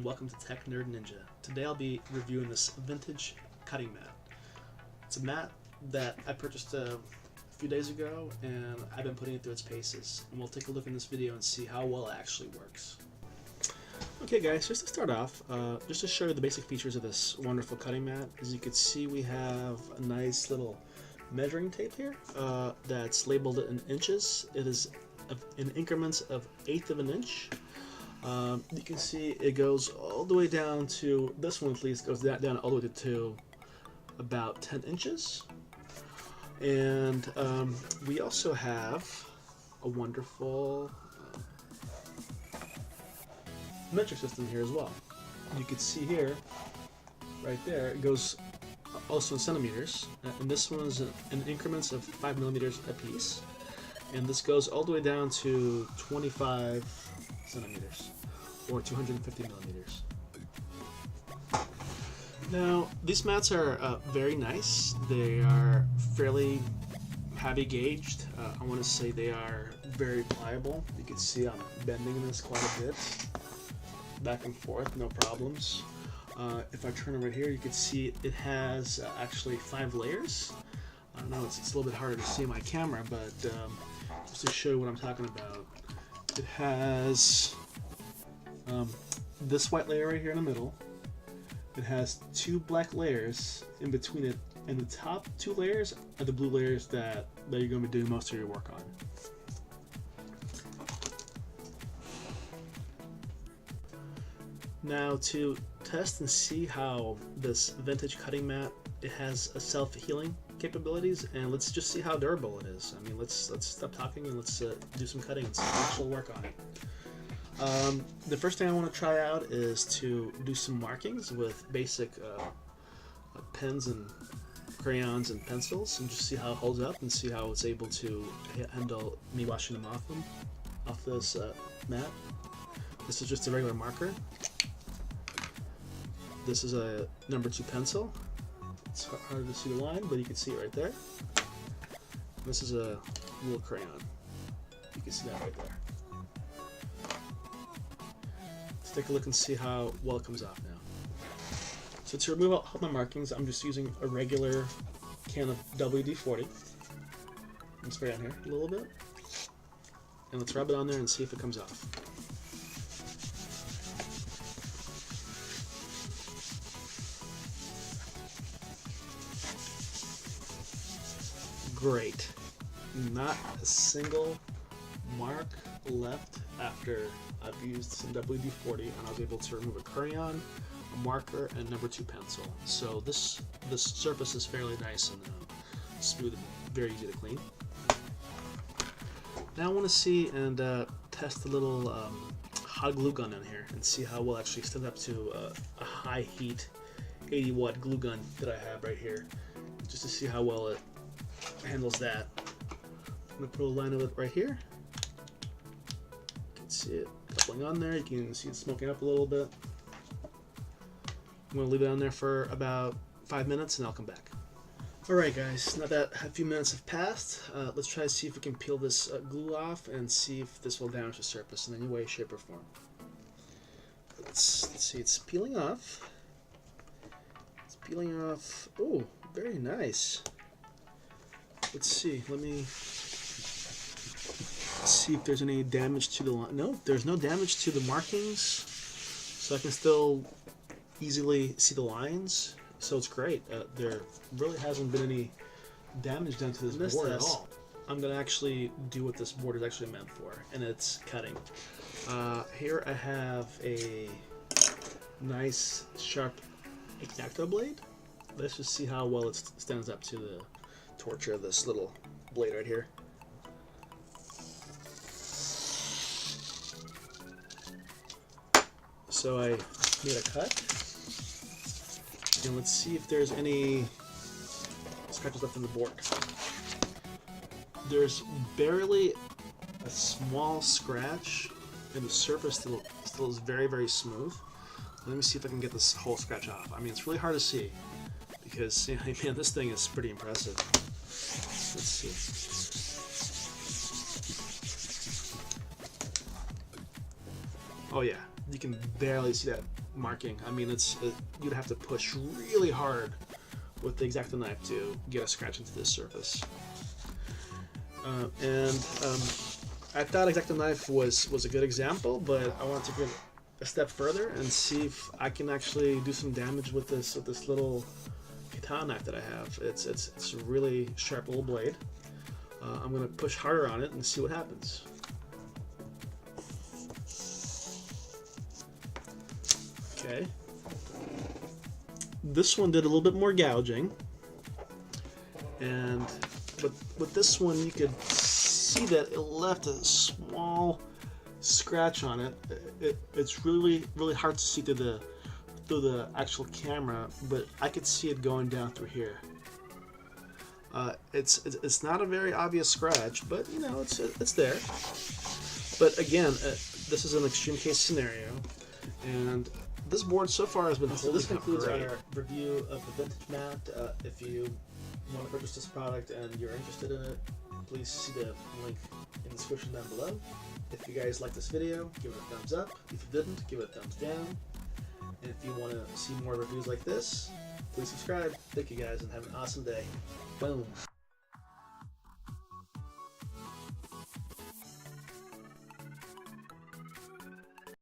and welcome to Tech Nerd Ninja. Today I'll be reviewing this vintage cutting mat. It's a mat that I purchased a few days ago and I've been putting it through its paces. And we'll take a look in this video and see how well it actually works. Okay guys, just to start off, just to show you the basic features of this wonderful cutting mat. As you can see, we have a nice little measuring tape here that's labeled in inches. It is in increments of 1/8 of an inch. You can see it goes all the way down to, this one at least goes down all the way to about 10 inches. And we also have a wonderful metric system here as well. You can see here, right there, it goes also in centimeters, and this one is in increments of 5 millimeters a piece, and this goes all the way down to 25 centimeters or 250 millimeters. Now these mats are very nice. They are fairly heavy gauged. I want to say they are very pliable. You can see I'm bending this quite a bit, back and forth, no problems. If I turn over here, you can see it has actually 5 layers. I don't know, it's a little bit harder to see on my camera, but just to show you what I'm talking about, it has this white layer right here in the middle. It has 2 black layers in between it, and the top 2 layers are the blue layers that you're going to be doing most of your work on. Now, to test and see how this vintage cutting mat, it has a self-healing capabilities, and let's just see how durable it is. I mean, let's stop talking and let's do some cutting and some actual work on it. The first thing I want to try out is to do some markings with basic pens and crayons and pencils, and just see how it holds up and see how it's able to handle me washing them off this mat. This is just a regular marker. This is a number 2 pencil. It's hard to see the line, but you can see it right there. This is a little crayon. You can see that right there. Let's take a look and see how well it comes off now. So to remove all my markings, I'm just using a regular can of WD-40. Let's spray on here a little bit. And let's rub it on there and see if it comes off. Great. Not a single mark left after I've used some WD-40, and I was able to remove a crayon, a marker, and number 2 pencil. So this surface is fairly nice and smooth and very easy to clean. Now I want to see and test a little hot glue gun in here and see how well it actually stands up to a high heat 80-watt glue gun that I have right here, just to see how well it handles that. I'm going to put a line of it right here. You can see it coupling on there. You can see it smoking up a little bit. I'm going to leave it on there for about 5 minutes and I'll come back. Alright guys, now that a few minutes have passed, let's try to see if we can peel this glue off and see if this will damage the surface in any way, shape, or form. Let's see, it's peeling off. It's peeling off. Oh, very nice. Let's see, let me see if there's any damage to the line. No, there's no damage to the markings, so I can still easily see the lines, so it's great. There really hasn't been any damage done to this board at all. I'm going to actually do what this board is actually meant for, and it's cutting. Here I have a nice sharp X-Acto blade. Let's just see how well it stands up to the torture of this little blade right here. So I made a cut, and let's see if there's any scratches left on the board. There's barely a small scratch, and the surface still is very, very smooth. Let me see if I can get this whole scratch off. I mean, it's really hard to see because, man, this thing is pretty impressive. Let's see. Oh yeah, you can barely see that marking. I mean, you'd have to push really hard with the X-Acto knife to get a scratch into this surface. I thought X-Acto knife was a good example, but I want to go a step further and see if I can actually do some damage with this little katana knife that I have. It's a really sharp little blade. I'm gonna push harder on it and see what happens. Okay. This one did a little bit more gouging, and with this one you could see that it left a small scratch on it. It's really hard to see through the actual camera, but I could see it going down through here. It's not a very obvious scratch, but you know it's there. But again, this is an extreme case scenario, and this board so far has been holding. So this concludes our review of the Vantage mat. If you want to purchase this product and you're interested in it, please see the link in the description down below. If you guys like this video, give it a thumbs up. If you didn't, give it a thumbs down. And if you want to see more reviews like this, please subscribe. Thank you guys and have an awesome day. Boom.